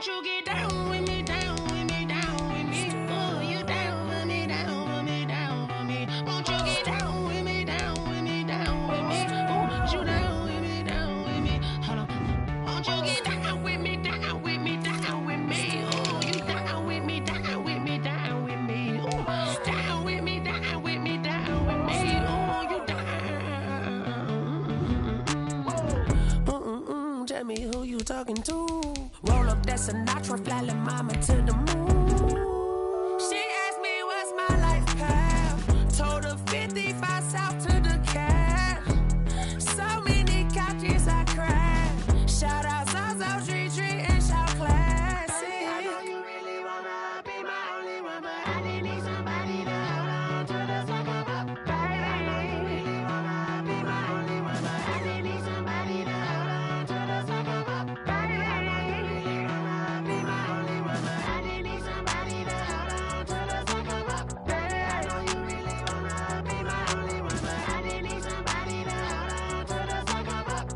Won't you get down with me, down with me, down with me? Oh, you down with me, down with me, down with me. Won't you get down with me, down with me, down with me? Oh, you down with me, down with me. Hold on. Won't you get down with me, down with me, down with me? Oh, you down with me, down with me, down with me. Oh, down with me, down with me, down with me. Oh, you down. Tell me who you talking to. Roll up that Sinatra, fly la mama to the moon. She asked me what's my life path. Told her 55 south to the cab. So many couches I cried. Shout out South Street and shout classic. I know you really wanna be my only one, but I didn't need somebody to hold on to the second up. Baby, I know you really wanna be my only one, but I didn't need somebody to hold on to the second up. Baby, I know you really wanna be my only one, but I didn't need somebody to hold on to the second up. Baby, I know you really wanna be my only one, but I didn't need somebody to hold on to the second up.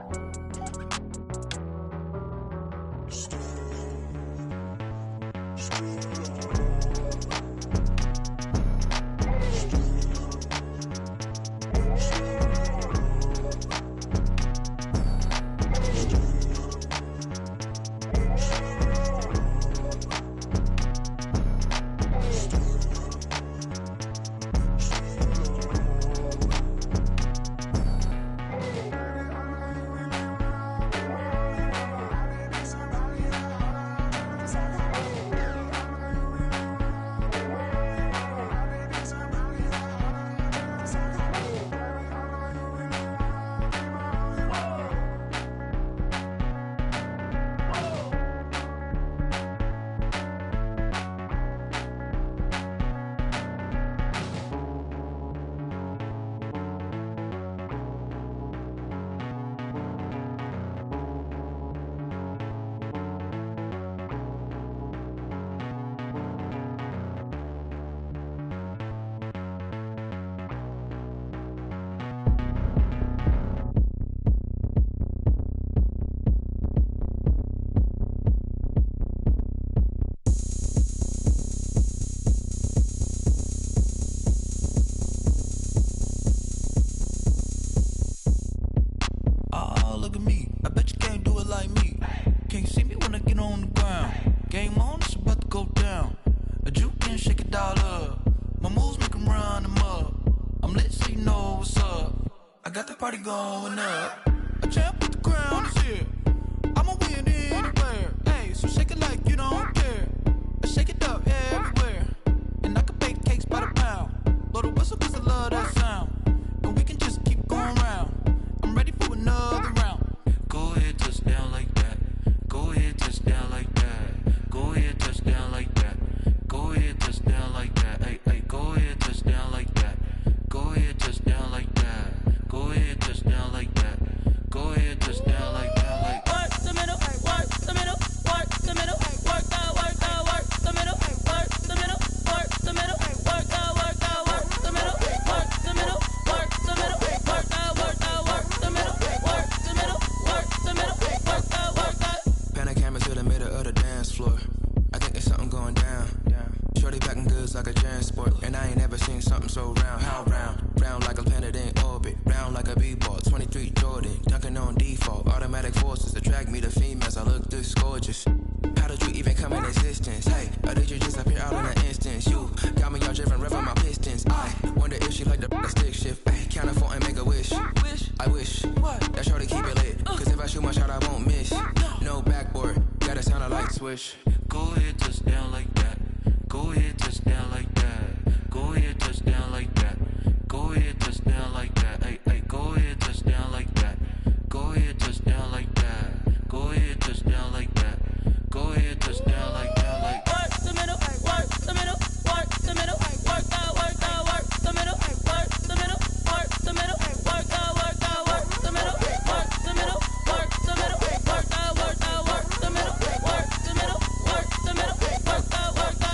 Oh, look at me. I bet you can't do it like me. Can't see me when I get on the ground. Game on, it's about to go down. A juke and shake it all up. My moves make 'em run them up. I'm lit so you know what's up. I got the party going up. A champ with the crown is here. I'ma win anywhere. Hey, so shake it like you don't care. I shake it up everywhere. And I can bake cakes by the pound. Blow the whistle 'cause I love that sound. And we can just keep going round. I'm ready for another round. Go ahead, touch down like that. Go ahead, touch down like that. Go ahead, touch down like that. Go ahead, touch down like that. Hey, hey, go ahead, touch down like that. Go ahead, touch down like that. Go ahead, touch down like that. Go ahead, touch down like that. Like Work the middle, work the middle, work the middle, work the middle, work the middle, work the middle, work the middle, work the middle, work the middle, work the middle, work the middle, work the middle, work the middle, work the. Pan a camera to the middle of the dance floor. I think there's something going down. Shorty packing goods like a transport, and I ain't never seen something so round. How round? Round like a planet in orbit, round like a b-ball. 23 Jordan, dunking on default. Automatic forces attract me to females. I look this gorgeous. How did you even come in existence? Hey, or did you just appear out in an instance? You got me all driven, revving my pistons. I wonder if she like the stick shift. Hey, count it 4 and make a wish. I wish that shorty keep it lit. 'Cause if I shoot my shot, I won't miss. No backboard, gotta sound a light swish. go ahead, touch down like that. Go ahead, touch down like that. Go ahead, touch down like that. Go ahead, touch down like that. Hey, hey, go ahead, touch down like that. Go ahead, touch down like that. Go ahead, touch down like that. Go ahead, touch down like that. Like Work the middle, work the middle, work the middle, work the middle, work the middle, work the middle, work the middle, work the middle, work the middle, work the middle, work the middle, work the middle, work the middle, work the.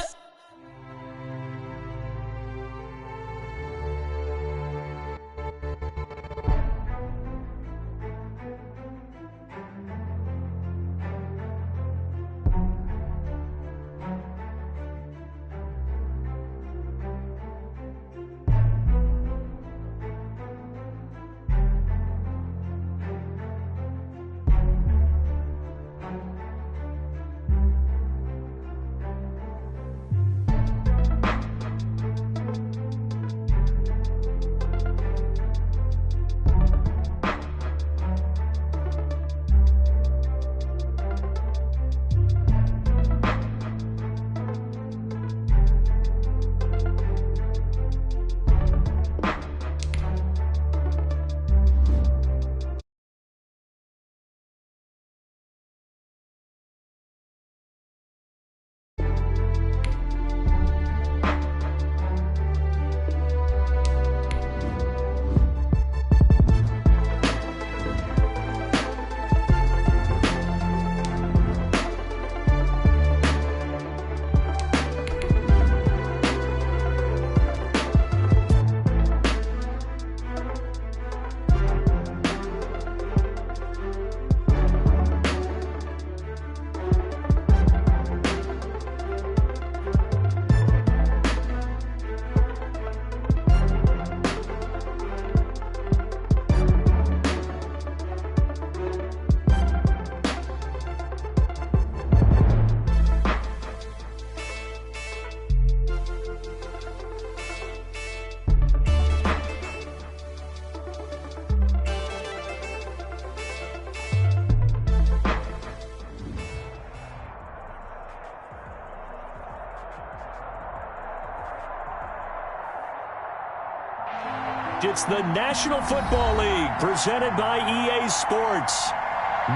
correct. It's the National Football League presented by EA Sports.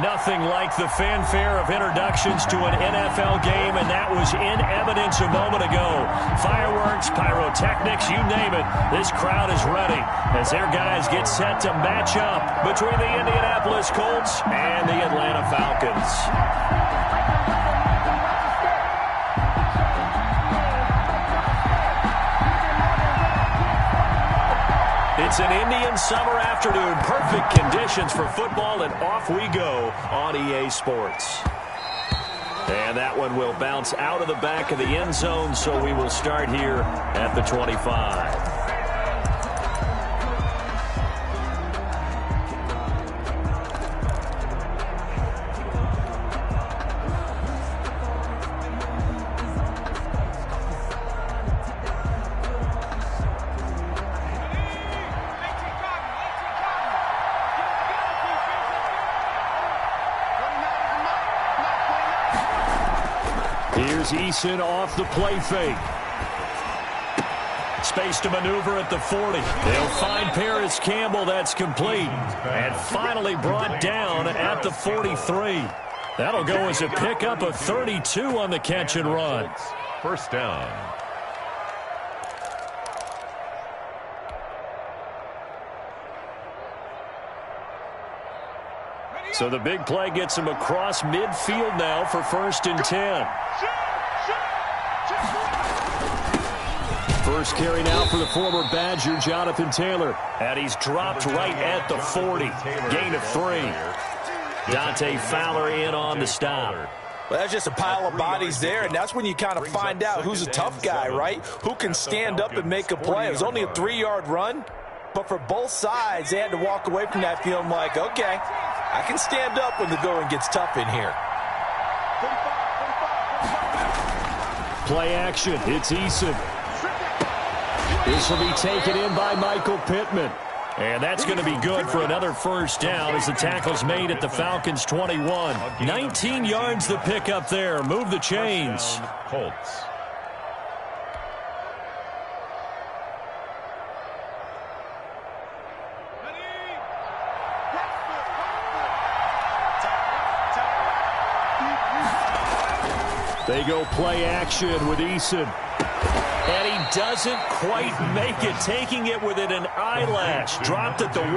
Nothing like the fanfare of introductions to an NFL game, and that was in evidence a moment ago. Fireworks, pyrotechnics, you name it. This crowd is ready as their guys get set to match up between the Indianapolis Colts and the Atlanta Falcons. It's an Indian summer afternoon. Perfect conditions for football, and off we go on EA Sports. And that one will bounce out of the back of the end zone, so we will start here at the 25. Here's Eason off the play fake. Space to maneuver at the 40. They'll find Paris Campbell. That's complete. And finally brought down at the 43. That'll go as a pickup of 32 on the catch and run. First down. So the big play gets him across midfield now for 1st and 10. First carry now for the former Badger, Jonathan Taylor. And he's dropped right at the 40. Gain of 3. Dante Fowler in on the stop. Well, that's just a pile of bodies there, and that's when you kind of find out who's a tough guy, right? Who can stand up and make a play. It was only a 3-yard run, but for both sides, they had to walk away from that feeling like, okay, I can stand up when the going gets tough in here. Play action. It's Eason. This will be taken in by Michael Pittman. And that's going to be good for another first down as the tackle's made at the Falcons' 21. 19 yards the pick up there. Move the chains. Colts. They go play action with Eason. And he doesn't quite make it, taking it within an eyelash. Dropped at the 1.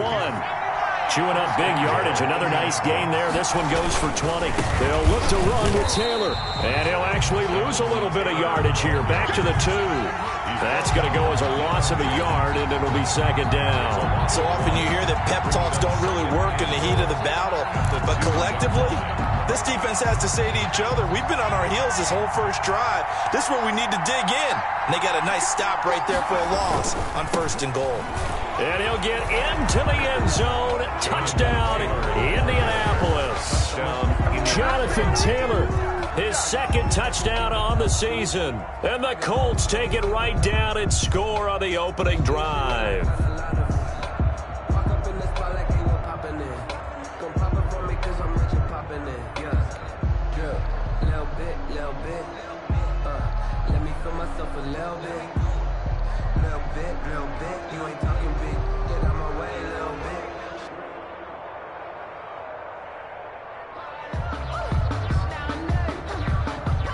Chewing up big yardage. Another nice gain there. This one goes for 20. They'll look to run with Taylor. And he'll actually lose a little bit of yardage here. Back to the 2. That's going to go as a loss of a yard, and it'll be 2nd down. So often you hear that pep talks don't really work in the heat of the battle. But collectively, this defense has to say to each other, we've been on our heels this whole first drive. This is where we need to dig in. And they got a nice stop right there for a loss on 1st and goal. And he'll get into the end zone. Touchdown, Indianapolis. Jonathan Taylor, his 2nd touchdown on the season. And the Colts take it right down and score on the opening drive.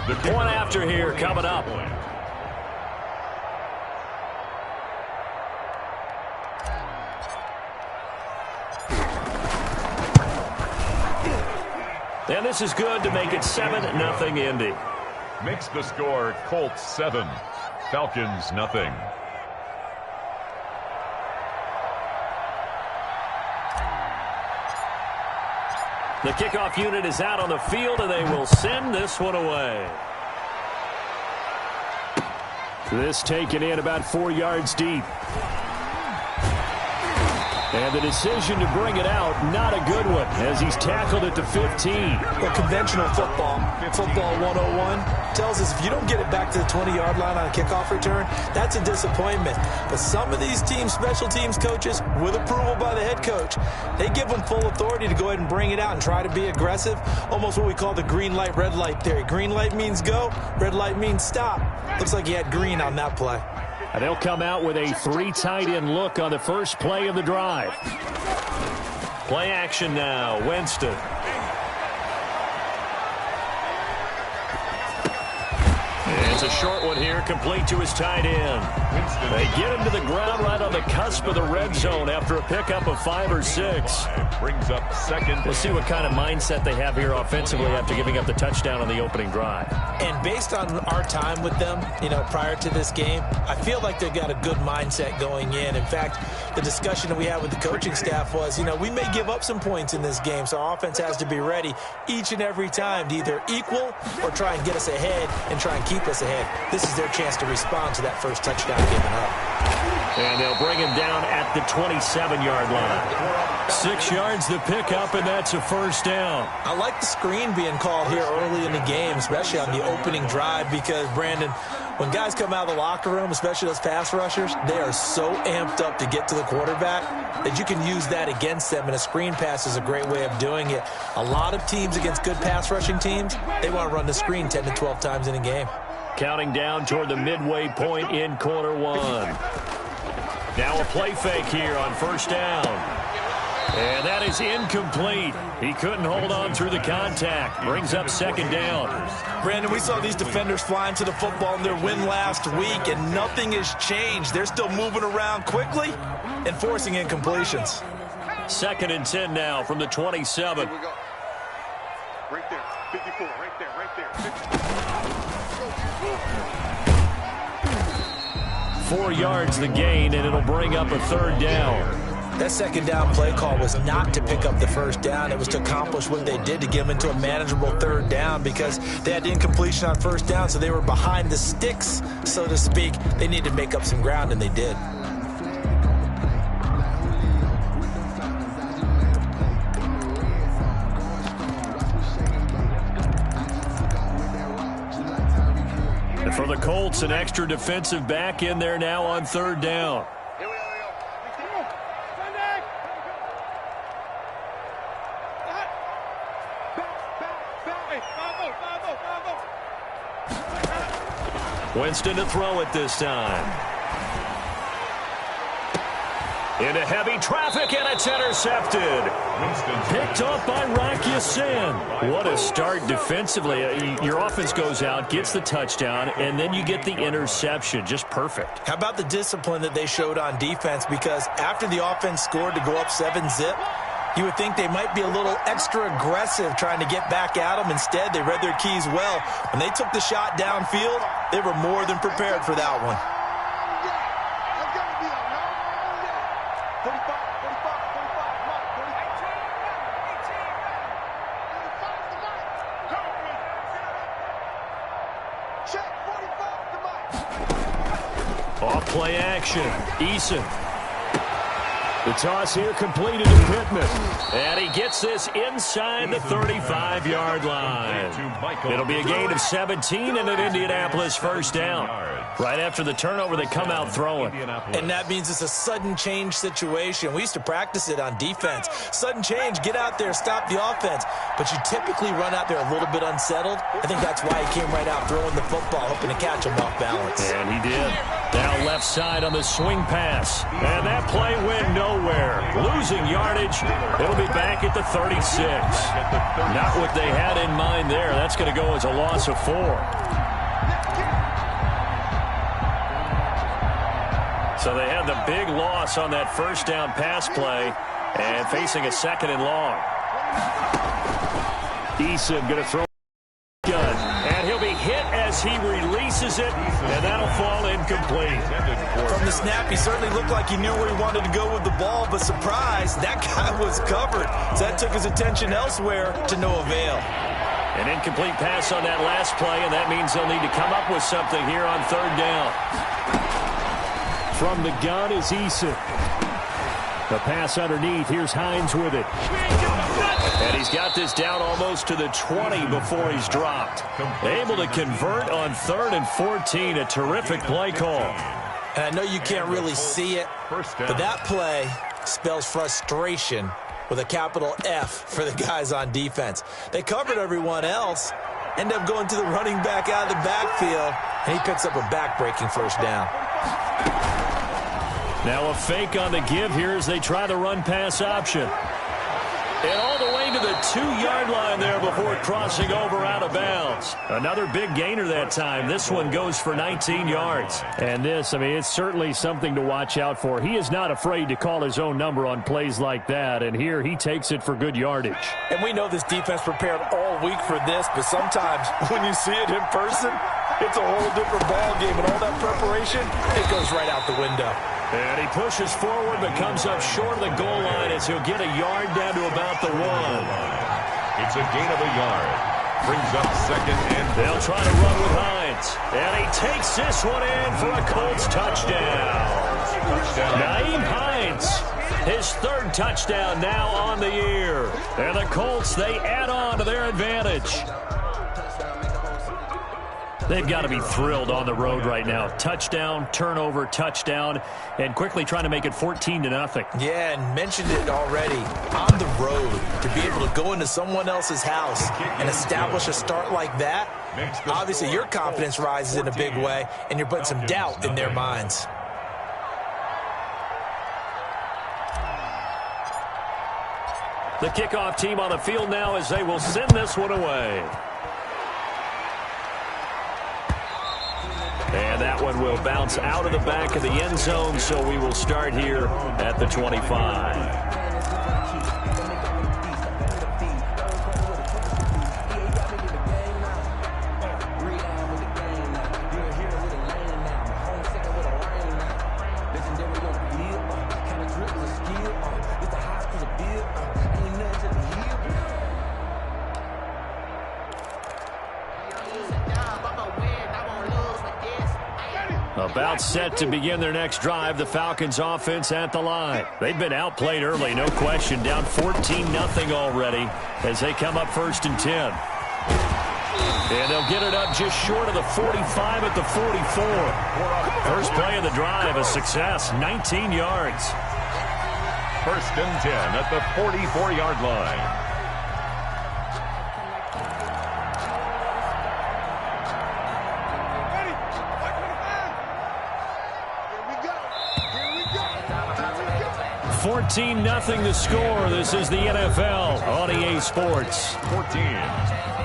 The point after here coming up. And this is good to make it 7-0 Indy. Makes the score Colts 7, Falcons nothing. The kickoff unit is out on the field, and they will send this one away. This taken in about 4 yards deep. And the decision to bring it out, not a good one, as he's tackled at the 15. Well, conventional football 101, tells us if you don't get it back to the 20-yard line on a kickoff return, that's a disappointment. But some of these teams, special teams coaches, with approval by the head coach, they give them full authority to go ahead and bring it out and try to be aggressive, almost what we call the green light, red light theory. Green light means go, red light means stop. Looks like he had green on that play. And they'll come out with a 3 tight end look on the first play of the drive. Play action now, Winston. It's a short one here, complete to his tight end. They get him to the ground right on the cusp of the red zone after a pickup of 5 or 6. Brings up second. We'll see what kind of mindset they have here offensively after giving up the touchdown on the opening drive. And based on our time with them, prior to this game, I feel like they've got a good mindset going in. In fact, the discussion that we had with the coaching staff was, we may give up some points in this game, so our offense has to be ready each and every time to either equal or try and get us ahead and try and keep us ahead. This is their chance to respond to that first touchdown given up. And they'll bring him down at the 27-yard line. 6 yards to pick up, and that's a first down. I like the screen being called here early in the game, especially on the opening drive, because, Brandon, when guys come out of the locker room, especially those pass rushers, they are so amped up to get to the quarterback that you can use that against them, and a screen pass is a great way of doing it. A lot of teams against good pass rushing teams, they want to run the screen 10 to 12 times in a game. Counting down toward the midway point in quarter 1. Now a play fake here on first down. And that is incomplete. He couldn't hold on through the contact. Brings up second down. Brandon, we saw these defenders flying to the football in their win last week, and nothing has changed. They're still moving around quickly and forcing incompletions. 2nd and 10 now from the 27. Here we go. Right there, 54, right there, 54. 4 yards the gain, and it'll bring up a 3rd down. That second down play call was not to pick up the first down. It was to accomplish what they did to get them into a manageable 3rd down, because they had incompletion on first down, so they were behind the sticks, so to speak. They needed to make up some ground, and they did. For the Colts, an extra defensive back in there now on 3rd down. Winston to throw it this time. Into heavy traffic, and it's intercepted. Picked off by Rocky Sin. What a start defensively. Your offense goes out, gets the touchdown, and then you get the interception. Just perfect. How about the discipline that they showed on defense? Because after the offense scored to go up 7-zip, you would think they might be a little extra aggressive trying to get back at them. Instead, they read their keys well. When they took the shot downfield, they were more than prepared for that one. Off play action. Eason. The toss here completed to Pittman. And he gets this inside the 35-yard line. It'll be a gain of 17 and an Indianapolis first down. Right after the turnover, they come out throwing. And that means it's a sudden change situation. We used to practice it on defense. Sudden change, get out there, stop the offense. But you typically run out there a little bit unsettled. I think that's why he came right out throwing the football, hoping to catch him off balance. And he did. Now left side on the swing pass. And that play went nowhere. Losing yardage. It'll be back at the 36. Not what they had in mind there. That's going to go as a loss of 4. So they had the big loss on that first down pass play and facing a 2nd and long. Eason going to throw gun, and he'll be hit as he releases it, and that'll fall incomplete. From the snap, he certainly looked like he knew where he wanted to go with the ball, but surprise, that guy was covered. So that took his attention elsewhere to no avail. An incomplete pass on that last play, and that means they'll need to come up with something here on 3rd down. From the gun is Eason. The pass underneath. Here's Hines with it. And he's got this down almost to the 20 before he's dropped. Able to convert on 3rd and 14. A terrific play call. And I know you can't really see it, but that play spells frustration with a capital F for the guys on defense. They covered everyone else, end up going to the running back out of the backfield, and he picks up a back-breaking first down. Now a fake on the give here as they try the run-pass option. And all the way to the 2-yard line there before crossing over out of bounds. Another big gainer that time. This one goes for 19 yards. And this, I mean, it's certainly something to watch out for. He is not afraid to call his own number on plays like that. And here he takes it for good yardage. And we know this defense prepared all week for this, but sometimes when you see it in person, it's a whole different ball game. And all that preparation, it goes right out the window. And he pushes forward but comes up short of the goal line as he'll get a yard down to about the 1. It's a gain of a yard. Brings up second and they'll try to run with Hines. And he takes this one in for a Colts touchdown. Nyheim Hines, his 3rd touchdown now on the year. And the Colts, they add on to their advantage. They've got to be thrilled on the road right now. Touchdown, turnover, touchdown, and quickly trying to make it 14-0. Yeah, and mentioned it already. On the road, to be able to go into someone else's house and establish a start like that, obviously your confidence rises in a big way, and you're putting some doubt in their minds. The kickoff team on the field now as they will send this one away. And that one will bounce out of the back of the end zone, so we will start here at the 25. About set to begin their next drive, the Falcons offense at the line. They've been outplayed early, no question, down 14-0 already as they come up 1st and 10. And they'll get it up just short of the 45 at the 44. First play of the drive, a success, 19 yards. 1st and 10 at the 44-yard line. Here we go. 14-0 the score. This is the NFL on EA Sports. 14.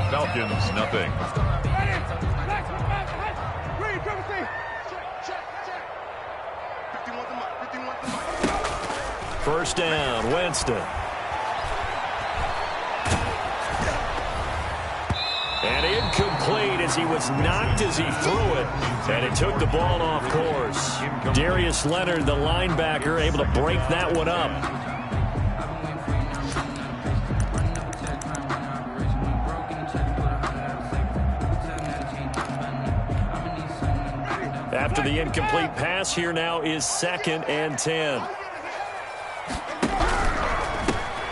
Falcons, nothing. First down, Winston. And incomplete as he was knocked as he threw it. And it took the ball off course. Darius Leonard, the linebacker, able to break that one up. After the incomplete pass, here now is 2nd and 10.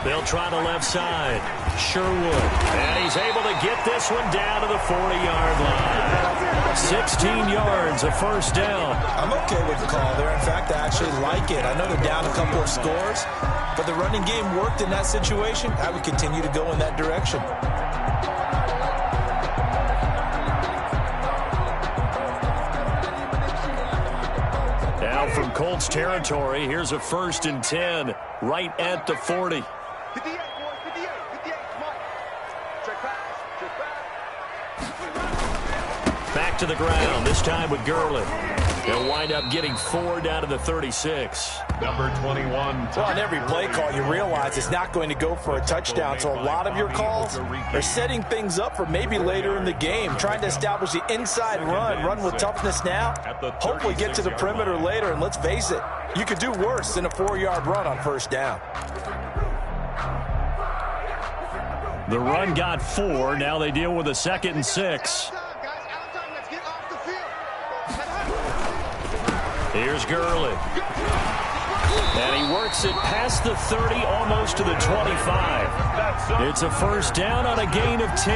They'll try the left side. Sherwood. And he's able to get this one down to the 40-yard line. 16 yards, a first down. I'm okay with the call there. In fact, I actually like it. I know they're down a couple of scores, but the running game worked in that situation. I would continue to go in that direction. Now from Colts territory, here's a 1st and 10 right at the 40. 58, boys, 58, 58, come on. Check back, check back. Back to the ground, this time with Gurley. They'll wind up getting 4 down to the 36. Number 21. Well, on every play call, you realize it's not going to go for a touchdown. So a lot of your calls are setting things up for maybe later in the game, trying to establish the inside run with toughness now, hopefully get to the perimeter later. And let's face it, you could do worse than a 4-yard run on first down. The run got 4. Now they deal with a 2nd and 6. Here's Gurley. And he works it past the 30, almost to the 25. It's a first down on a gain of 10.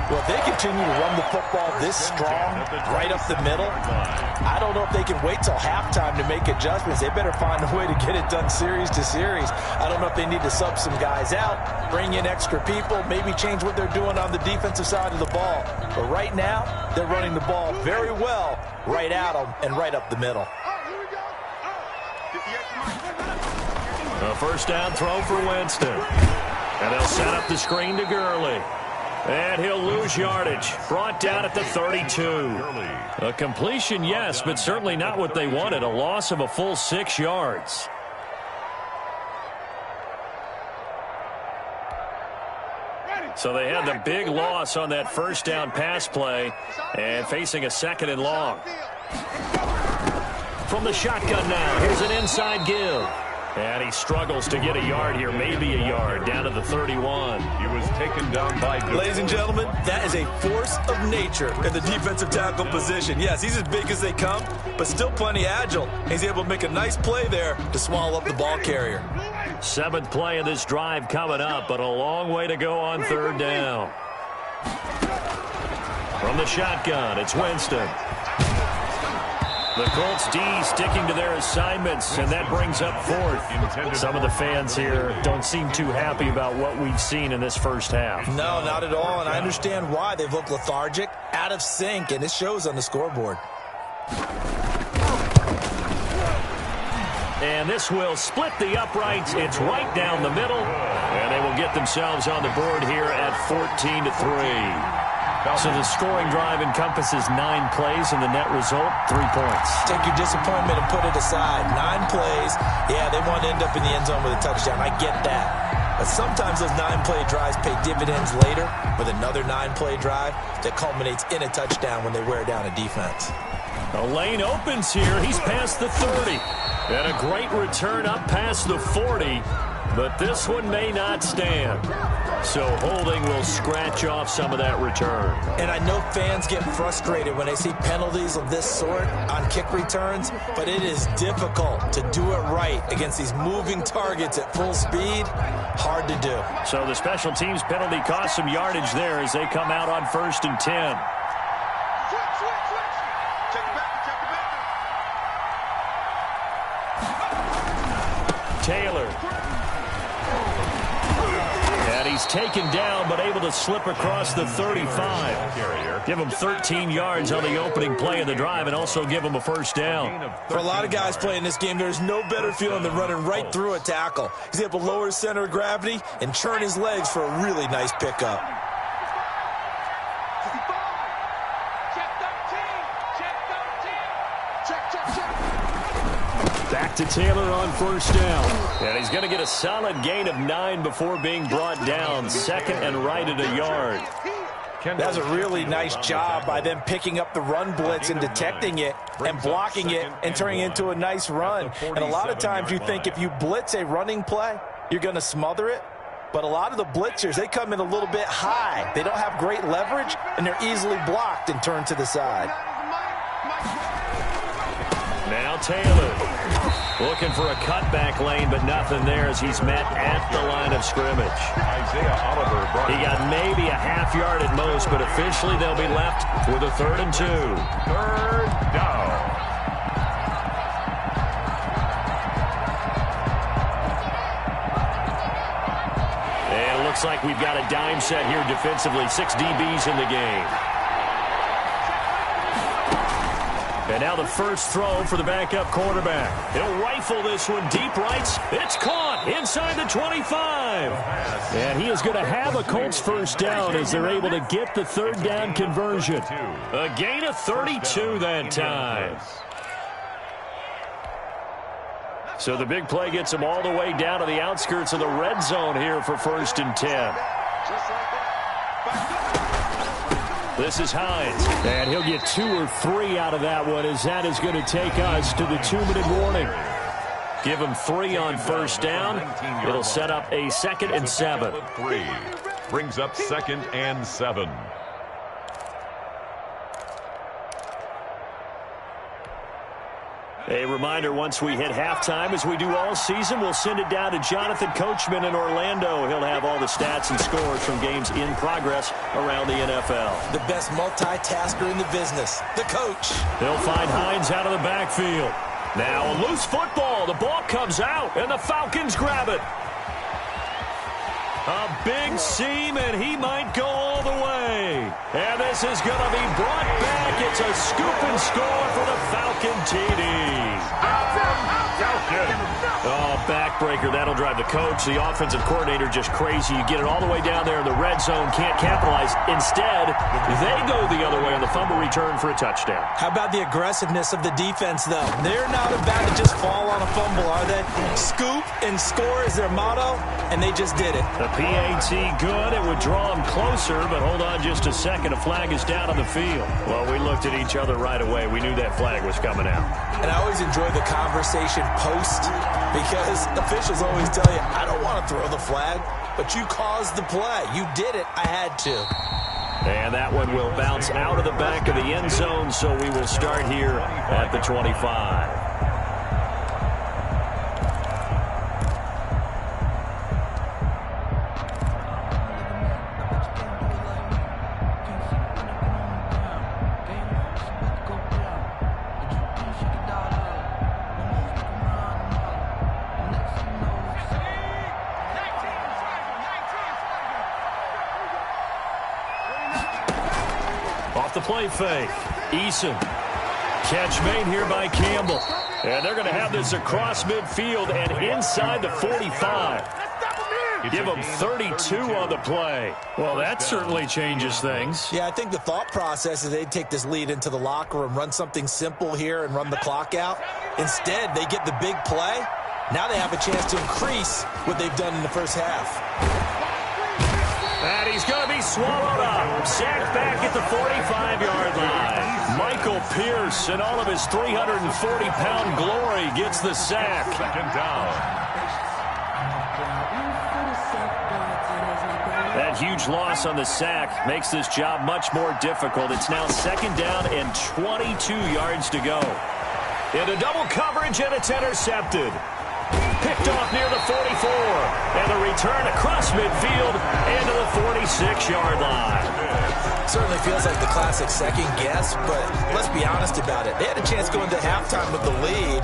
Well, if they continue to run the football this strong, right up the middle, I don't know if they can wait till halftime to make adjustments. They better find a way to get it done series to series. I don't know if they need to sub some guys out, bring in extra people, maybe change what they're doing on the defensive side of the ball. But right now, they're running the ball very well right at them and right up the middle. 58 A first down throw for Winston. And they'll set up the screen to Gurley. And he'll lose yardage. Brought down at the 32. A completion, yes, but certainly not what they wanted. A loss of a full 6 yards. So they had the big loss on that first down pass play and facing a 2nd and long. From the shotgun now, here's an inside give. And he struggles to get a yard here, maybe a yard, down to the 31. He was taken down by... Ladies and gentlemen, that is a force of nature in the defensive tackle position. Yes, he's as big as they come, but still plenty agile. He's able to make a nice play there to swallow up the ball carrier. 7th play of this drive coming up, but a long way to go on 3rd down. From the shotgun, it's Winston. The Colts D sticking to their assignments, and that brings up 4th. Some of the fans here don't seem too happy about what we've seen in this first half. No, not at all, and I understand why. They've looked lethargic, out of sync, and it shows on the scoreboard. And this will split the uprights. It's right down the middle, and they will get themselves on the board here at 14-3. So the scoring drive encompasses 9 plays, and the net result, 3 points. Take your disappointment and put it aside. 9 plays. Yeah, they want to end up in the end zone with a touchdown. I get that. But sometimes those 9-play drives pay dividends later with another 9-play drive that culminates in a touchdown when they wear down a defense. A lane opens here. He's past the 30. And a great return up past the 40. But this one may not stand. So holding will scratch off some of that return. And I know fans get frustrated when they see penalties of this sort on kick returns, but it is difficult to do it right against these moving targets at full speed. Hard to do. So the special teams penalty cost some yardage there as they come out on 1st and 10. Switch. Check it back. Taylor. And he's taken down, but able to slip across the 35. Give him 13 yards on the opening play of the drive and also give him a first down. For a lot of guys playing this game, there's no better feeling than running right through a tackle. He's able to lower his center of gravity and churn his legs for a really nice pickup. Back to Taylor on 1st down. And he's going to get a solid gain of 9 before being brought down. 2nd and right at a yard. That's a really nice job by them picking up the run blitz and detecting it and blocking it and turning it into a nice run. And a lot of times you think if you blitz a running play, you're going to smother it. But a lot of the blitzers, they come in a little bit high. They don't have great leverage, and they're easily blocked and turned to the side. Now Taylor looking for a cutback lane, but nothing there as he's met at the line of scrimmage. He got maybe a half yard at most, but officially they'll be left with a 3rd and 2. 3rd down. And it looks like we've got a dime set here defensively. 6 DBs in the game. And now the first throw for the backup quarterback. He'll rifle this one deep rights. It's caught inside the 25. And he is going to have a Colts first down as they're able to get the 3rd down conversion. A gain of 32 that time. So the big play gets him all the way down to the outskirts of the red zone here for 1st and 10. This is Hines, and he'll get 2 or 3 out of that one as that is going to take us to the 2-minute warning. Give him 3 on 1st down. It'll set up a 2nd and 7. 3 brings up 2nd and 7. A reminder, once we hit halftime, as we do all season, we'll send it down to Jonathan Coachman in Orlando. He'll have all the stats and scores from games in progress around the NFL. The best multitasker in the business, the coach. They'll find Hines out of the backfield. Now a loose football. The ball comes out, and the Falcons grab it. A big seam, and he might go all the way. And this is going to be brought back. It's a scoop and score for the Falcon TD. Oh, backbreaker. That'll drive the coach, the offensive coordinator, just crazy. You get it all the way down there in the red zone, can't capitalize. Instead, they go the other way on the fumble return for a touchdown. How about the aggressiveness of the defense, though? They're not about to just fall on a fumble, are they? Scoop and score is their motto, and they just did it. The PAT good. It would draw them closer, but hold on just a second. A flag is down on the field. Well, we looked at each other right away. We knew that flag was coming out. And I always enjoy the conversation post, because officials always tell you, I don't want to throw the flag, but you caused the play. You did it. I had to. And that one will bounce out of the back of the end zone, so we will start here at the 25. The play fake. Eason. Catch made here by Campbell. And they're going to have this across midfield and inside the 45. Give them 32 on the play. Well, that certainly changes things. Yeah, I think the thought process is they'd take this lead into the locker room, run something simple here and run the clock out. Instead, they get the big play. Now they have a chance to increase what they've done in the first half. And he's going to be swallowed up. Sacked back at the 45-yard line. Michael Pierce, in all of his 340-pound glory, gets the sack. Second down. That huge loss on the sack makes this job much more difficult. It's now second down and 22 yards to go. Into double coverage, and it's intercepted. Picked off near the 44. And the return across midfield into the 46-yard line. Certainly feels like the classic second guess, but let's be honest about it. They had a chance going to halftime with the lead.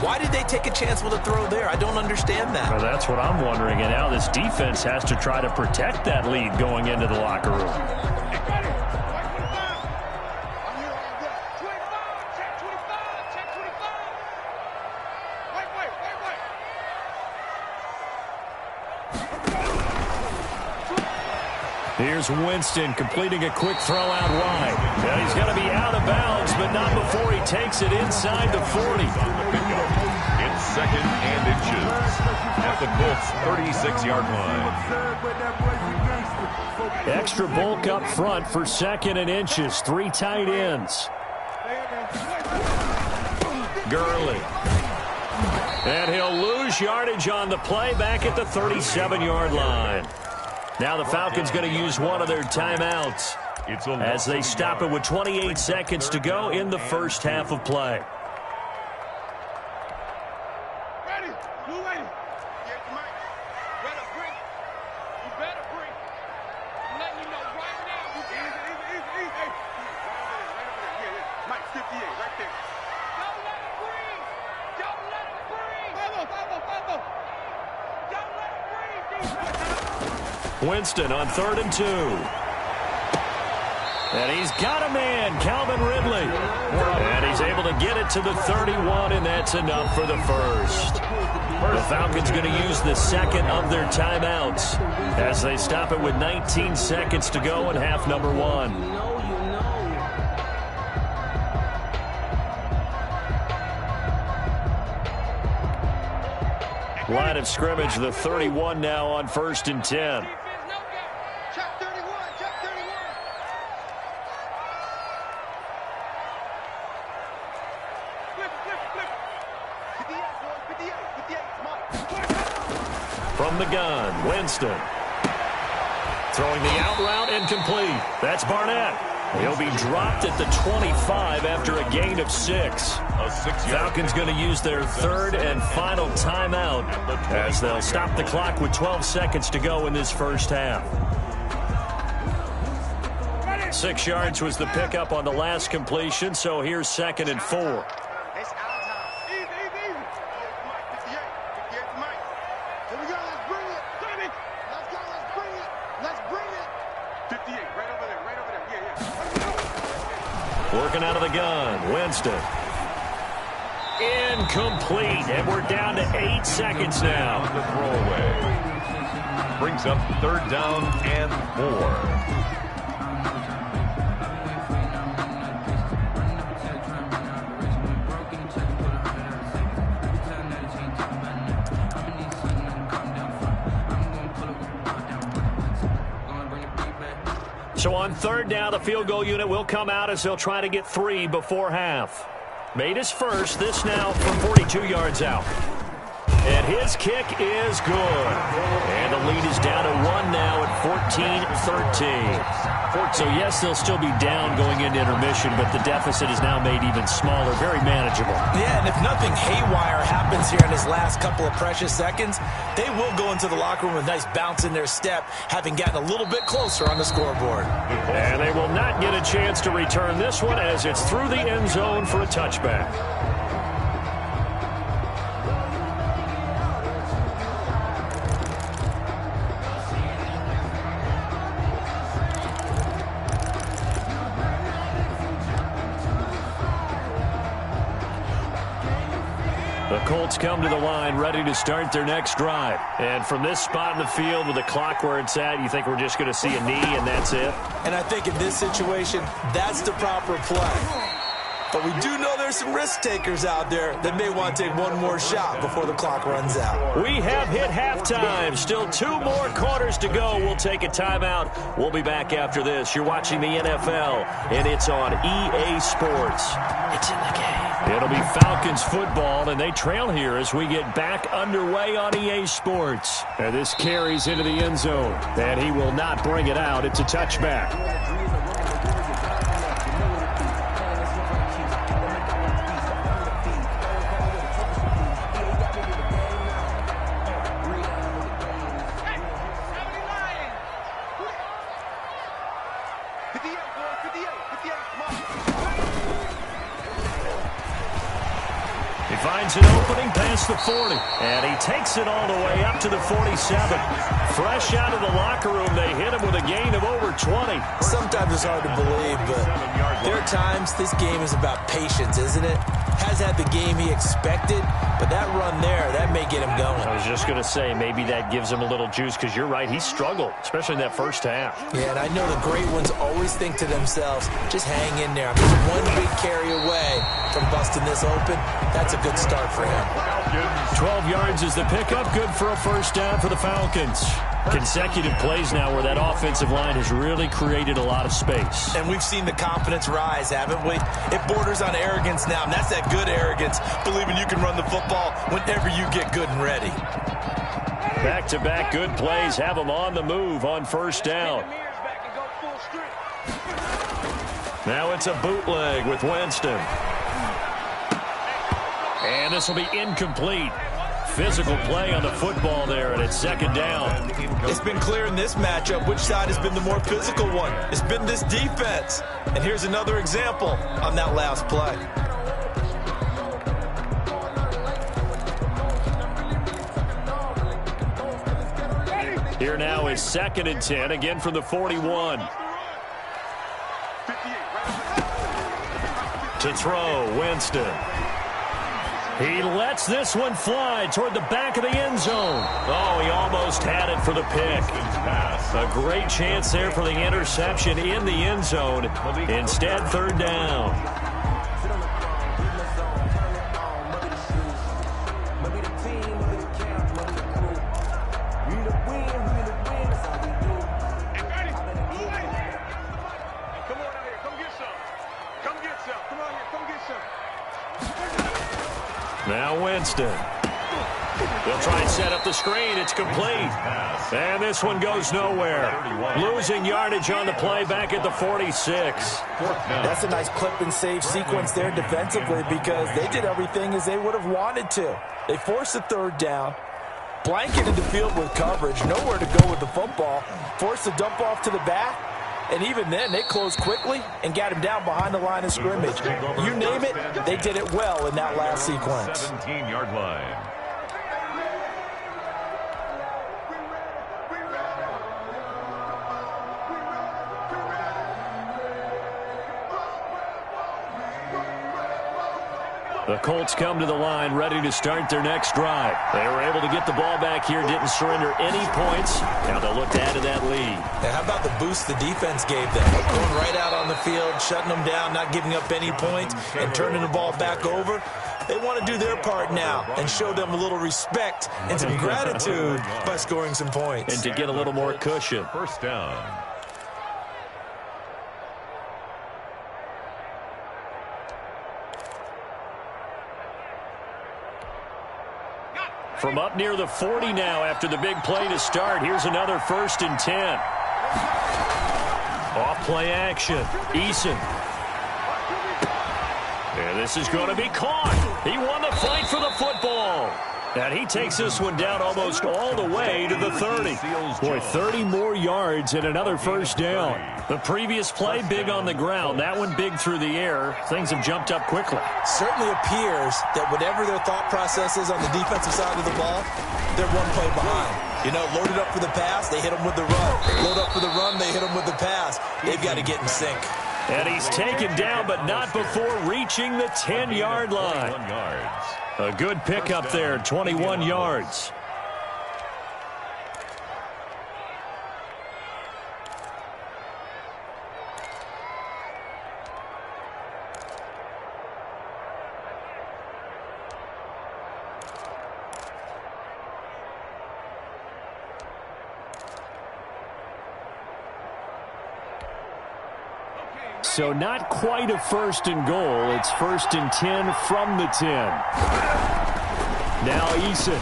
Why did they take a chance with a throw there? I don't understand that. Well, that's what I'm wondering. And now this defense has to try to protect that lead going into the locker room. Here's Winston completing a quick throw out wide. And he's going to be out of bounds, but not before he takes it inside the 40. It's second and inches at the Colts' 36-yard line. Extra bulk up front for second and inches. 3 tight ends. Gurley. And he'll lose yardage on the play back at the 37-yard line. Now the Falcons going to use one of their timeouts as they stop it with 28 seconds to go in the first half of play. Ready? You ready? Get the mic. Better bring it. You better bring it. I'm letting you know right now. You can easy. Hey. Right over there. Yeah. Mike 58, right there. Don't let him breathe. Don't let him breathe. Follow. Don't let him breathe, defense. Winston on 3rd and 2. And he's got a man, Calvin Ridley. And he's able to get it to the 31, and that's enough for the first. The Falcons going to use the second of their timeouts as they stop it with 19 seconds to go in half number 1. Line of scrimmage, the 31 now on 1st and 10. Check 31. Flip. 58, Mike. From the gun, Winston. Throwing the out route incomplete. That's Barnett. He'll be dropped at the 25 after a gain of 6. Falcons going to use their 3rd and final timeout as they'll stop the clock with 12 seconds to go in this first half. 6 yards was the pickup on the last completion, so here's 2nd and 4. It's our time. Easy. Mike 58. 58 to Mike. Here we go. Let's bring it. Let's bring it. 58. Right over there. Yeah. Working out of the gun, Winston. Incomplete, and we're down to 8 seconds now. The throwaway brings up 3rd down and 4. So on 3rd down, the field goal unit will come out as they'll try to get 3 before half. Made his first, this now from 42 yards out. And his kick is good. And the lead is down to 1 now at 14-13. So, yes, they'll still be down going into intermission, but the deficit is now made even smaller, very manageable. Yeah, and if nothing haywire happens here in his last couple of precious seconds, they will go into the locker room with a nice bounce in their step, having gotten a little bit closer on the scoreboard. And they will not get a chance to return this one as it's through the end zone for a touchback. The Colts come to the line ready to start their next drive. And from this spot in the field with the clock where it's at, you think we're just going to see a knee and that's it? And I think in this situation, that's the proper play. But we do know there's some risk takers out there that may want to take one more shot before the clock runs out. We have hit halftime. Still 2 more quarters to go. We'll take a timeout. We'll be back after this. You're watching the NFL, and it's on EA Sports. It's in the game. It'll be Falcons football, and they trail here as we get back underway on EA Sports. And this carries into the end zone, and he will not bring it out. It's a touchback. Finds an opening past the 40, and he takes it all the way up to the 47. Fresh out of the locker room, they hit him with a gain of over 20. Sometimes it's hard to believe, but there are times this game is about patience, isn't it? Has had the game he expected, but that run there, that may get him going. I was just going to say, maybe that gives him a little juice, because you're right, he struggled, especially in that first half. Yeah, and I know the great ones always think to themselves, just hang in there. I'm just one big carry away from busting this open. That's a good start for him. 12 yards is the pickup, good for a first down for the Falcons. Consecutive plays now where that offensive line has really created a lot of space. And we've seen the confidence rise, haven't we? It borders on arrogance now, and that's that good arrogance, believing you can run the football whenever you get good and ready. Back-to-back good plays have them on the move on first down. Now it's a bootleg with Winston. And this will be incomplete. Physical play on the football there, and it's second down. It's been clear in this matchup which side has been the more physical one. It's been this defense. And here's another example on that last play. Here now is 2nd and 10, again from the 41. To throw, Winston. He lets this one fly toward the back of the end zone. Oh, he almost had it for the pick. A great chance there for the interception in the end zone. Instead, 3rd down. Now Winston. They'll try and set up the screen. It's complete. And this one goes nowhere. Losing yardage on the play back at the 46. That's a nice clip and save sequence there defensively because they did everything as they would have wanted to. They forced the 3rd down, blanketed the field with coverage, nowhere to go with the football, forced the dump off to the back. And even then, they closed quickly and got him down behind the line of scrimmage. You name it, they did it well in that last sequence. 17-yard line. The Colts come to the line ready to start their next drive. They were able to get the ball back here, didn't surrender any points. Now they'll look to add to that lead. And how about the boost the defense gave them? Going right out on the field, shutting them down, not giving up any points, and turning the ball back over. They want to do their part now and show them a little respect and some gratitude by scoring some points. And to get a little more cushion. First down. From up near the 40 now after the big play to start. Here's another 1st and 10. Off play action. Eason. And this is going to be caught. He won the fight for the football. And he takes this one down almost all the way to the 30. Boy, 30 more yards and another 1st down. The previous play, big on the ground. That one big through the air. Things have jumped up quickly. Certainly appears that whatever their thought process is on the defensive side of the ball, they're one play behind. You know, loaded up for the pass, they hit them with the run. Load up for the run, they hit them with the pass. They've got to get in sync. And he's taken down, but not before reaching the 10-yard line. 21 yards. A good pickup there, 21 yards. So not quite a 1st and goal. It's 1st and 10 from the 10. Now Eason.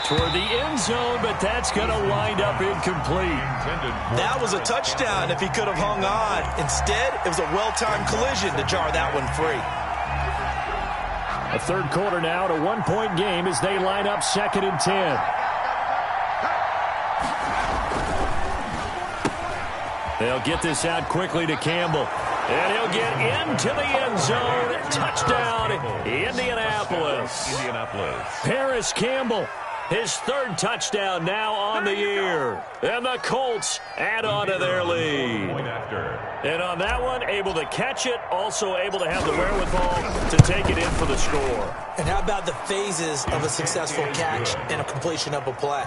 Toward the end zone, but that's going to wind up incomplete. That was a touchdown if he could have hung on. Instead, it was a well-timed collision to jar that one free. A 3rd quarter now, a 1-point game as they line up 2nd and 10. They'll get this out quickly to Campbell. And he'll get into the end zone. Touchdown, Indianapolis. Paris Campbell, his 3rd touchdown now on the year. And the Colts add on to their lead. And on that one, able to catch it, also able to have the wherewithal to take it in for the score. And how about the phases of a successful catch and a completion of a play?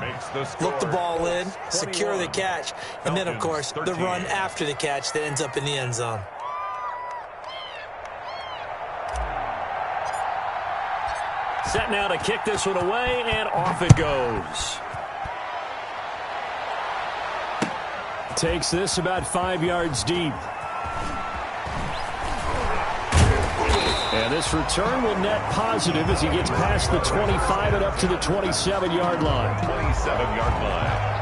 Look the ball in, secure the catch, and then, of course, the run after the catch that ends up in the end zone. Set now to kick this one away, and off it goes. Takes this about 5 yards deep. And this return will net positive as he gets past the 25 and up to the 27-yard line. 27-yard line.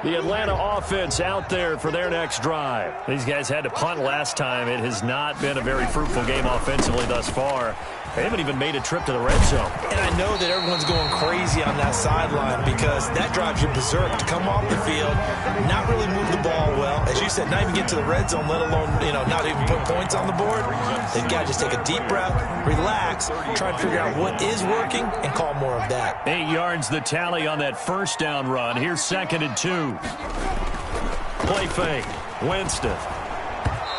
The Atlanta offense out there for their next drive. These guys had to punt last time. It has not been a very fruitful game offensively thus far. They haven't even made a trip to the red zone. And I know that everyone's going crazy on that sideline because that drives you berserk to come off the field, not really move the ball well. As you said, not even get to the red zone, let alone, not even put points on the board. They've got to just take a deep breath, relax, try to figure out what is working, and call more of that. 8 yards the tally on that 1st down run. Here's 2nd and 2. Play fake. Winston.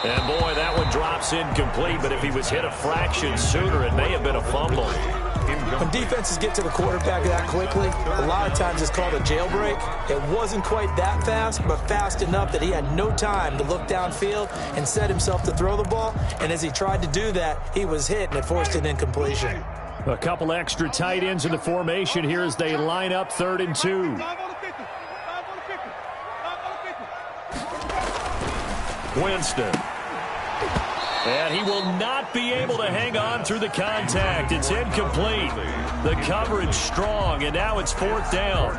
And, boy, that one drops incomplete, but if he was hit a fraction sooner, it may have been a fumble. When defenses get to the quarterback that quickly, a lot of times it's called a jailbreak. It wasn't quite that fast, but fast enough that he had no time to look downfield and set himself to throw the ball. And as he tried to do that, he was hit, and it forced an incompletion. A couple extra tight ends in the formation here as they line up 3rd and 2. Winston. And he will not be able to hang on through the contact. It's incomplete. The coverage strong, and now it's 4th down.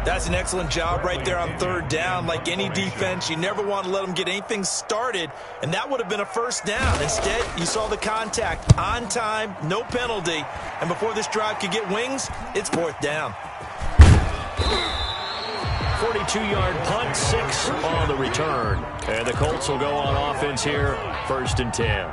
That's an excellent job right there on 3rd down. Like any defense, you never want to let them get anything started, and that would have been a 1st down. Instead, you saw the contact on time, no penalty, and before this drive could get wings, it's 4th down. 42-yard punt, 6 on the return. And the Colts will go on offense here, 1st and 10.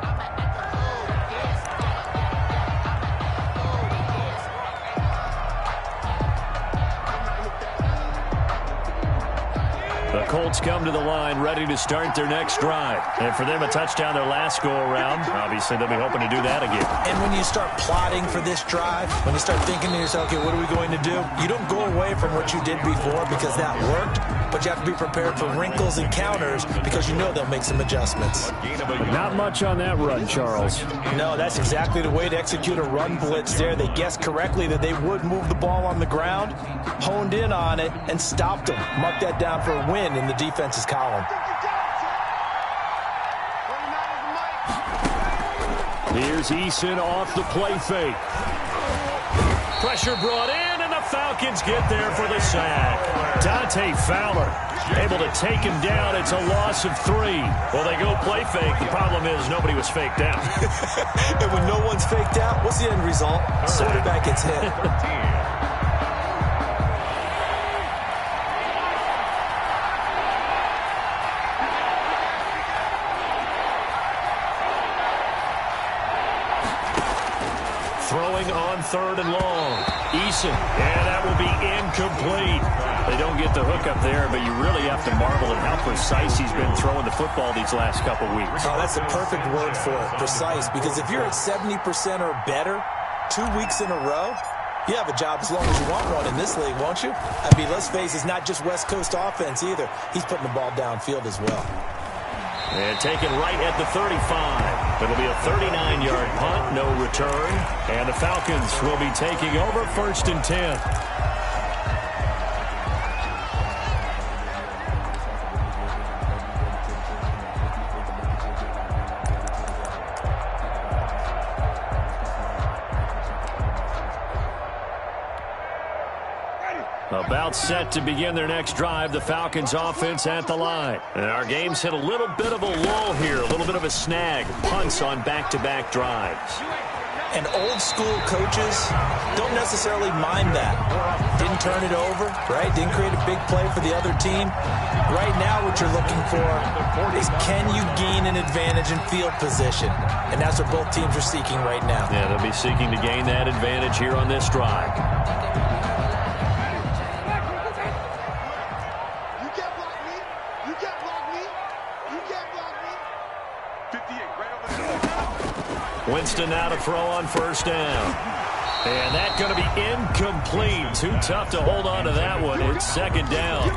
Colts come to the line ready to start their next drive. And for them, a touchdown their last go-around. Obviously, they'll be hoping to do that again. And when you start plotting for this drive, when you start thinking to yourself, okay, what are we going to do? You don't go away from what you did before because that worked, but you have to be prepared for wrinkles and counters because you know they'll make some adjustments. Not much on that run, Charles. No, that's exactly the way to execute a run blitz there. They guessed correctly that they would move the ball on the ground, honed in on it, and stopped them. Mark that down for a win in the defense's column. Here's Eason off the play fake. Pressure brought in, and the Falcons get there for the sack. Dante Fowler able to take him down. It's a loss of 3. Well, they go play fake. The problem is nobody was faked out. And when no one's faked out, what's the end result? Quarterback gets hit. Throwing on 3rd and long. Eason, and that will be incomplete. They don't get the hook up there, but you really have to marvel at how precise he's been throwing the football these last couple weeks. Oh, that's a perfect word for it, precise, because if you're at 70% or better 2 weeks in a row, you have a job as long as you want one in this league, won't you? I mean, let's face it, it's not just West Coast offense either. He's putting the ball downfield as well. And taken right at the 35. It'll be a 39-yard punt, no return. And the Falcons will be taking over 1st and 10. About set to begin their next drive, the Falcons offense at the line. And our game's hit a little bit of a lull here, a little bit of a snag. Punts on back-to-back drives. And old school coaches don't necessarily mind that. Didn't turn it over, right? Didn't create a big play for the other team. Right now what you're looking for is can you gain an advantage in field position? And that's what both teams are seeking right now. Yeah, they'll be seeking to gain that advantage here on this drive. Winston now to throw on 1st down. And that's going to be incomplete. Too tough to hold on to that one. It's 2nd down.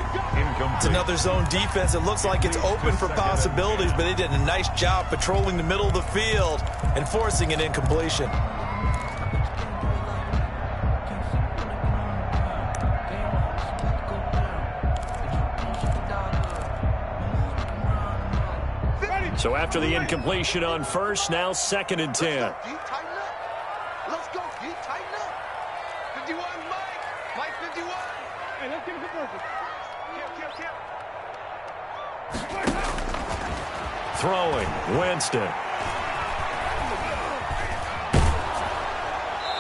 It's another zone defense. It looks like it's open for possibilities, but they did a nice job patrolling the middle of the field and forcing an incompletion. So after the incompletion on 1st, now 2nd and 10. Let's go, D, tighten up. 51, Mike 51. Hey, let's get a conversion. Kill. Throwing, Winston.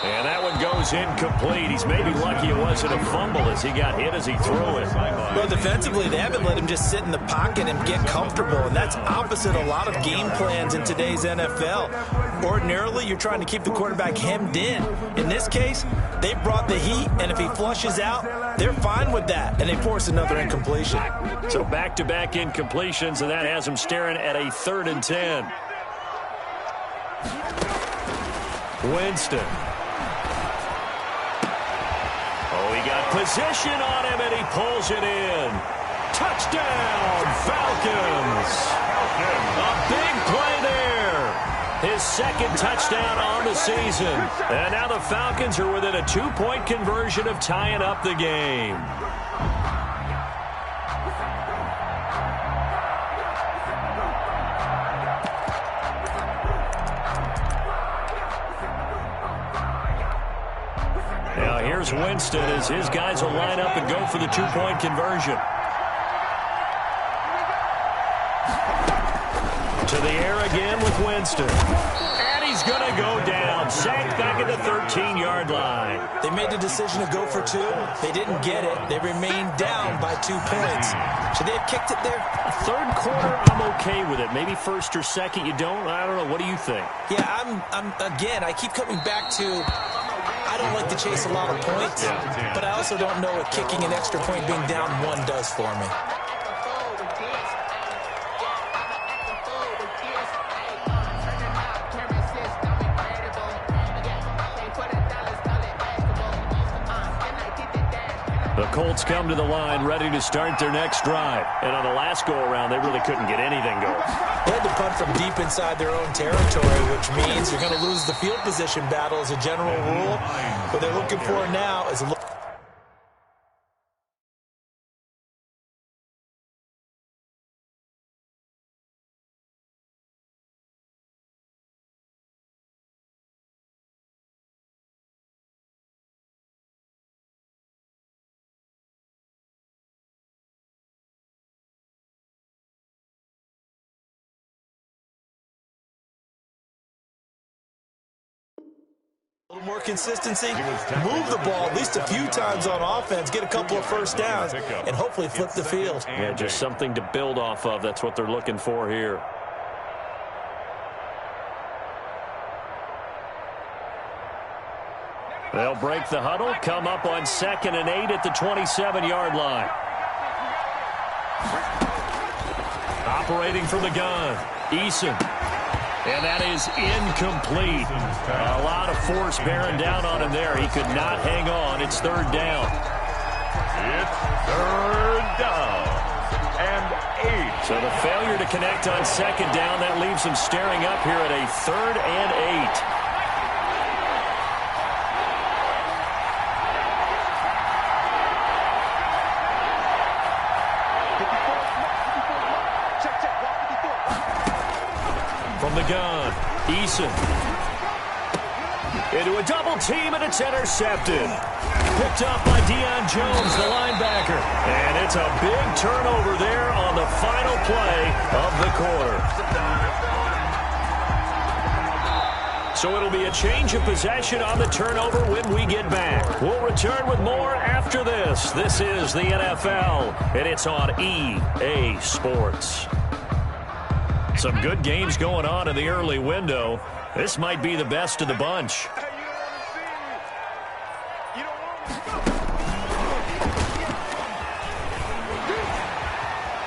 And that one goes incomplete. He's maybe lucky it wasn't a fumble as he got hit as he threw it. Well, defensively, they haven't let him just sit in the pocket and get comfortable, and that's opposite a lot of game plans in today's NFL. Ordinarily, you're trying to keep the quarterback hemmed in. In this case, they brought the heat, and if he flushes out, they're fine with that, and they force another incompletion. So back-to-back incompletions, and that has him staring at a 3rd and 10. Winston. Oh, he got position on him, and he pulls it in. Touchdown, Falcons. A big play there. His 2nd touchdown on the season. And now the Falcons are within a 2-point conversion of tying up the game. Now here's Winston as his guys will line up and go for the 2-point conversion. To the air again with Winston. And he's going to go down. Sacked back at the 13-yard line. They made the decision to go for 2. They didn't get it. They remained down by 2 points. Should they have kicked it there? 3rd quarter, I'm okay with it. Maybe 1st or 2nd, you don't? I don't know. What do you think? Yeah, again, I keep coming back to I don't like to chase a lot of points, but I also don't know what kicking an extra point being down 1 does for me. The Colts come to the line ready to start their next drive. And on the last go-around, they really couldn't get anything going. They had to punt from deep inside their own territory, which means you're going to lose the field position battle as a general rule. What they're looking for now is a look. A little more consistency, move the ball at least a few times on offense, get a couple of first downs, and hopefully flip the field. Yeah, just something to build off of. That's what they're looking for here. They'll break the huddle, come up on 2nd and 8 at the 27-yard line. Operating from the gun, Eason. And that is incomplete. A lot of force bearing down on him there. He could not hang on. It's 3rd down. It's 3rd down and 8. So the failure to connect on 2nd down, that leaves him staring up here at a 3rd and 8. From the gun, Eason. Into a double team, and it's intercepted. Picked up by Deion Jones, the linebacker. And it's a big turnover there on the final play of the quarter. So it'll be a change of possession on the turnover when we get back. We'll return with more after this. This is the NFL, and it's on EA Sports. Some good games going on in the early window. This might be the best of the bunch.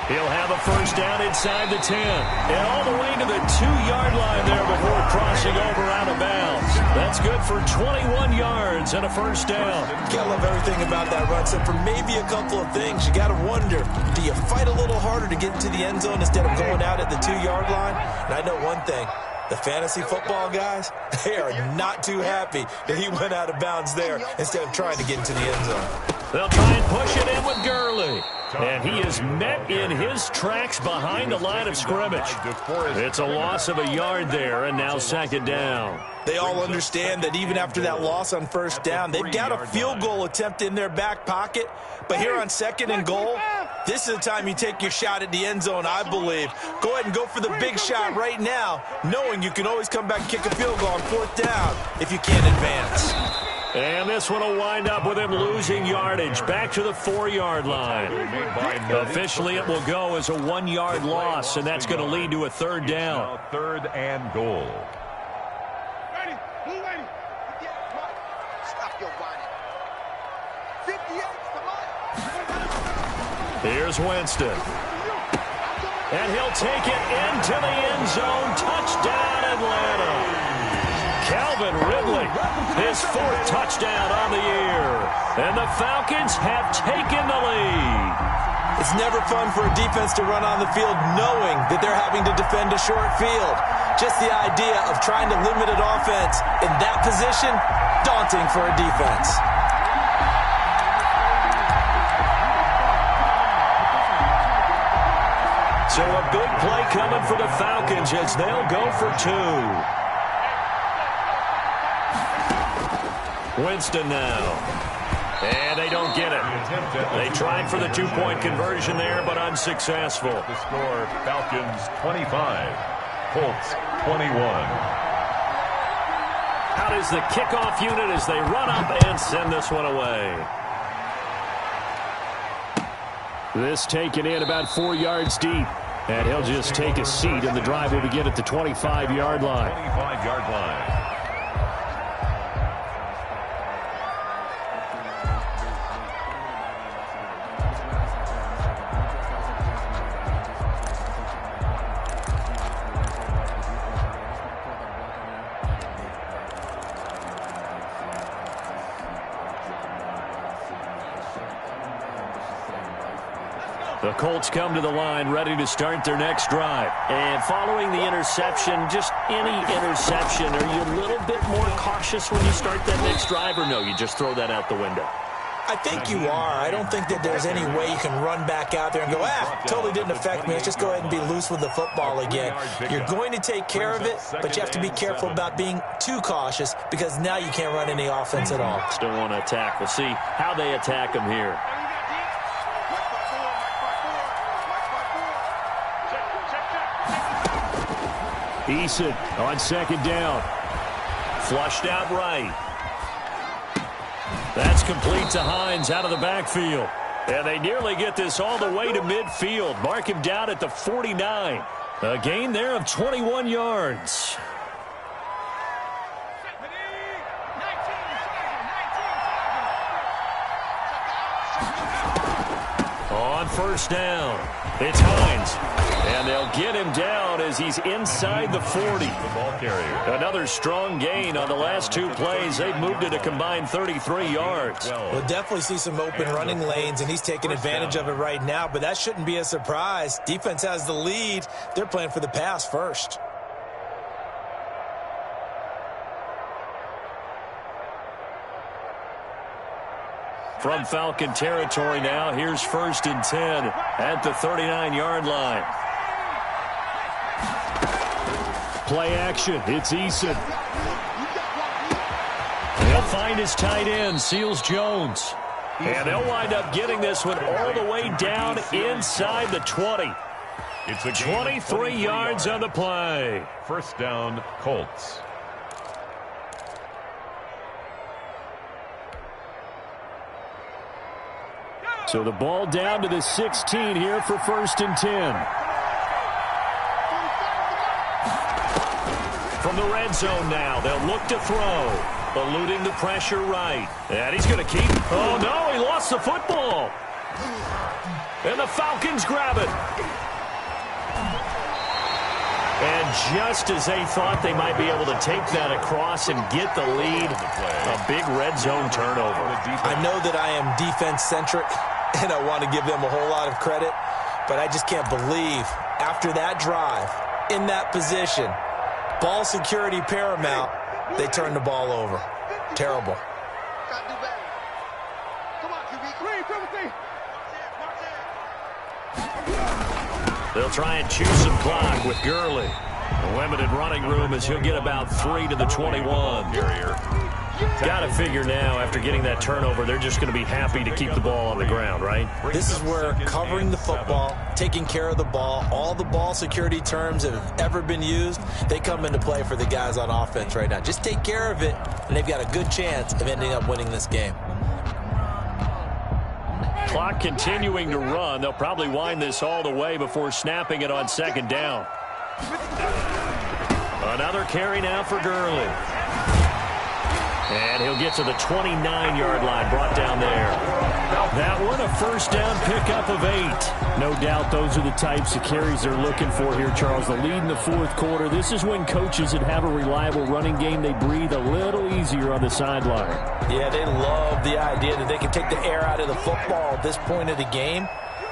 He'll have a first down inside the 10. And all the way to the 2-yard line there before crossing over out of bounds. That's good for 21 yards and a first down. You gotta love everything about that run, except for maybe a couple of things. You gotta wonder, do you fight a little harder to get into the end zone instead of going out at the 2-yard line? And I know one thing. The fantasy football guys, they are not too happy that he went out of bounds there instead of trying to get into the end zone. They'll try and push it in with Gurley. And he is met in his tracks behind the line of scrimmage. It's a loss of a yard there, and now 2nd down. They all understand that even after that loss on first down, they've got a field goal attempt in their back pocket. But here on 2nd and goal, this is the time you take your shot at the end zone, I believe. Go ahead and go for the big shot right now, knowing you can always come back and kick a field goal on 4th down if you can't advance. And this one will wind up with him losing yardage back to the 4-yard line. Officially, it will go as a 1-yard loss, and that's going to lead to a 3rd down. 3rd and goal. Ready? Who ready? Stop your whining. 58, come on. Here's Winston. And he'll take it into the end zone. Touchdown, Atlanta. Calvin Ridley, his 4th touchdown on the year. And the Falcons have taken the lead. It's never fun for a defense to run on the field knowing that they're having to defend a short field. Just the idea of trying to limit an offense in that position, daunting for a defense. So a big play coming for the Falcons as they'll go for 2. Winston now. And they don't get it. They tried for the 2-point conversion there, but unsuccessful. The score, Falcons 25, Colts 21. Out is the kickoff unit as they run up and send this one away. This taken in about 4 yards deep. And he'll just take a seat, and the drive will begin at the 25-yard line. 25-yard line. The Colts come to the line ready to start their next drive. And following the interception, just any interception, are you a little bit more cautious when you start that next drive, or no, you just throw that out the window? I think you are. I don't think that there's any way you can run back out there and go, totally didn't affect me. Let's just go ahead and be loose with the football again. You're going to take care of it, but you have to be careful about being too cautious because now you can't run any offense at all. Still want to attack. We'll see how they attack him here. Eason on second down. Flushed out right. That's complete to Hines out of the backfield. And they nearly get this all the way to midfield. Mark him down at the 49. A gain there of 21 yards. On first down, it's Hines. And they'll get him down as he's inside the 40. Another strong gain on the last two plays. They've moved it a combined 33 yards. We'll definitely see some open running lanes, and he's taking advantage of it right now, but that shouldn't be a surprise. Defense has the lead. They're playing for the pass first. From Falcon territory now, here's 1st and 10 at the 39-yard line. Play action. It's Eason. He'll find his tight end, Seals Jones. And they'll wind up getting this one all the way down inside the 20. It's a 23 yards on the play. First down, Colts. So the ball down to the 16 here for 1st and 10. From the red zone now, they'll look to throw. Eluding the pressure right. And he's going to keep. Oh, no, he lost the football. And the Falcons grab it. And just as they thought they might be able to take that across and get the lead, a big red zone turnover. I know that I am defense-centric, and I want to give them a whole lot of credit, but I just can't believe after that drive, in that position, ball security paramount, they turned the ball over. Terrible. They'll try and choose some clock with Gurley. A limited running room as he'll get about 3 to the 21. Got to figure now, after getting that turnover, they're just going to be happy to keep the ball on the ground, right? This is where covering the football, taking care of the ball, all the ball security terms that have ever been used, they come into play for the guys on offense right now. Just take care of it, and they've got a good chance of ending up winning this game. Clock continuing to run. They'll probably wind this all the way before snapping it on second down. Another carry now for Gurley. And he'll get to the 29-yard line, brought down there. That one, a first down pickup of 8. No doubt those are the types of carries they're looking for here, Charles. The lead in the fourth quarter. This is when coaches that have a reliable running game, they breathe a little easier on the sideline. Yeah, they love the idea that they can take the air out of the football at this point of the game.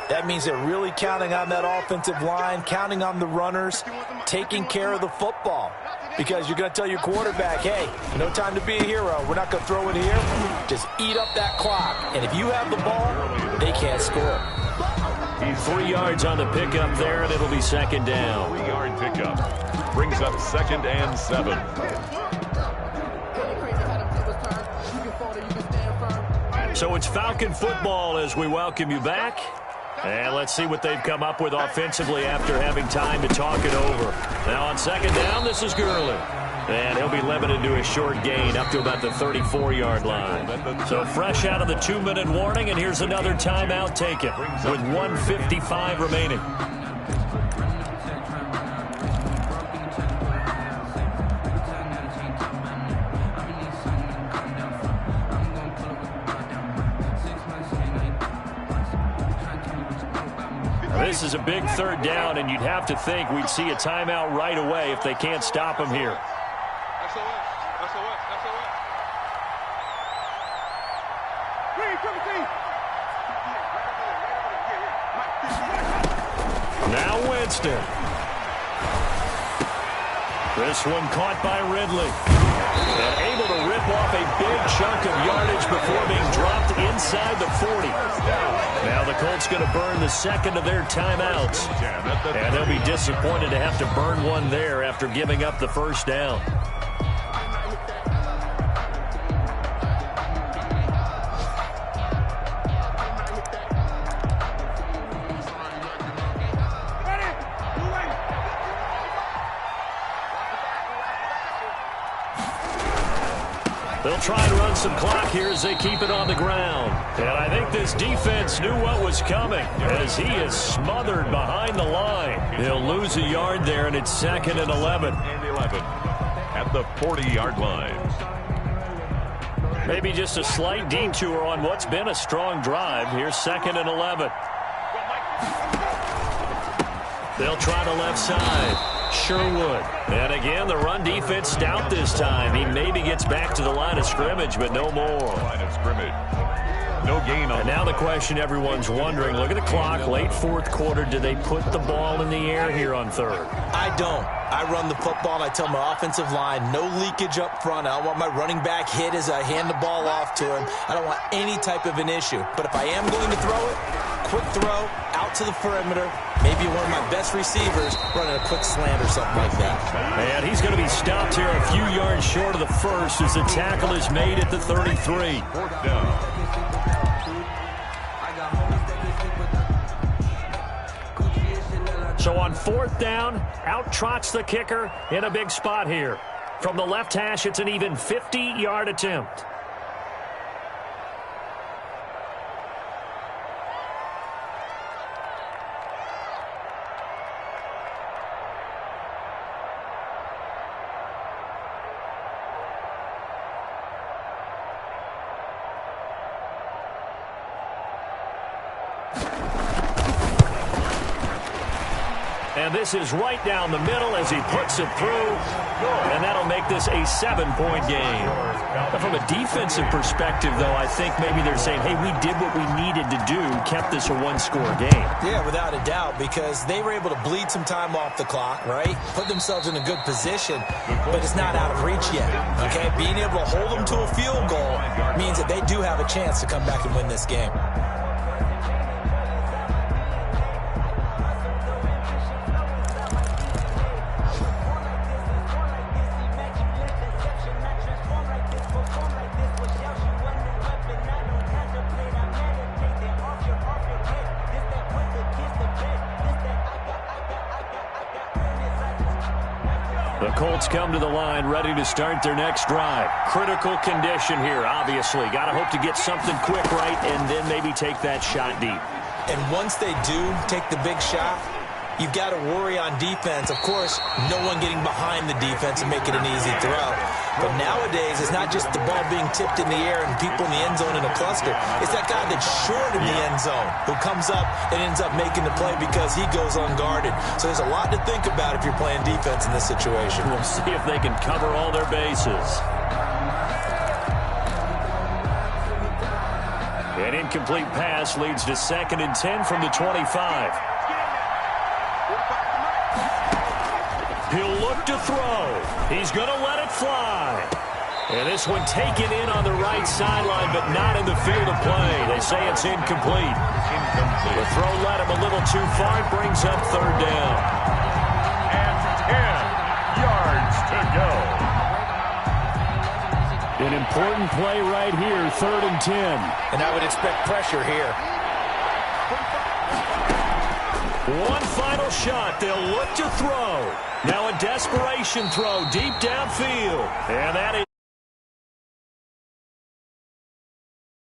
That means they're really counting on that offensive line, counting on the runners, taking care of the football. Because you're going to tell your quarterback, hey, no time to be a hero. We're not going to throw it here. Just eat up that clock. And if you have the ball, they can't score. 3 yards on the pickup there, and it'll be second down. 3-yard pickup. Brings up 2nd and 7. So it's Falcon football as we welcome you back. And let's see what they've come up with offensively after having time to talk it over. Now on second down, this is Gurley. And he'll be limited to a short gain up to about the 34-yard line. So fresh out of the 2-minute warning, and here's another timeout taken with 1:55 remaining. This is a big third down, and you'd have to think we'd see a timeout right away if they can't stop him here. Now Winston. This one caught by Ridley. And able to rip off a big chunk of yardage before being dropped inside the 40. Now the Colts going to burn the second of their timeouts. And they'll be disappointed to have to burn one there after giving up the first down. They'll try and run some clock here as they keep it on the ground. And I think this defense knew what was coming as he is smothered behind the line. He'll lose a yard there, and it's 2nd and 11. And 11 at the 40-yard line. Maybe just a slight detour on what's been a strong drive. Here's 2nd and 11. They'll try the left side. Sherwood. And again, the run defense stout this time. He maybe gets back to the line of scrimmage, but no more. Line of scrimmage. No gain on. And now the question everyone's wondering, look at the clock, late fourth quarter. Do they put the ball in the air here on third? I don't. I run the football, and I tell my offensive line, no leakage up front. I don't want my running back hit as I hand the ball off to him. I don't want any type of an issue. But if I am going to throw it, quick throw, out to the perimeter, maybe one of my best receivers running a quick slant or something like that. And he's going to be stopped here a few yards short of the first as the tackle is made at the 33. Fourth down. So on fourth down, out trots the kicker in a big spot here. From the left hash, it's an even 50-yard attempt. And this is right down the middle as he puts it through. And that'll make this a 7-point game. Now, from a defensive perspective, though, I think maybe they're saying, hey, we did what we needed to do, kept this a one-score game. Yeah, without a doubt, because they were able to bleed some time off the clock, right? Put themselves in a good position, but it's not out of reach yet, okay? Being able to hold them to a field goal means that they do have a chance to come back and win this game. The Colts come to the line ready to start their next drive. Critical condition here, obviously. Got to hope to get something quick right and then maybe take that shot deep. And once they do take the big shot, you've got to worry on defense. Of course, no one getting behind the defense and make it an easy throw. But nowadays, it's not just the ball being tipped in the air and people in the end zone in a cluster. It's that guy that's short in the end zone who comes up and ends up making the play because he goes unguarded. So there's a lot to think about if you're playing defense in this situation. We'll see if they can cover all their bases. An incomplete pass leads to 2nd and 10 from the 25. He'll look to throw. He's going to let it fly. And this one taken in on the right sideline, but not in the field of play. They say it's incomplete. The throw led him a little too far. It brings up 3rd down. And 10 yards to go. An important play right here, 3rd and 10. And I would expect pressure here. One final shot. They'll look to throw. Now a desperation throw deep downfield. And that is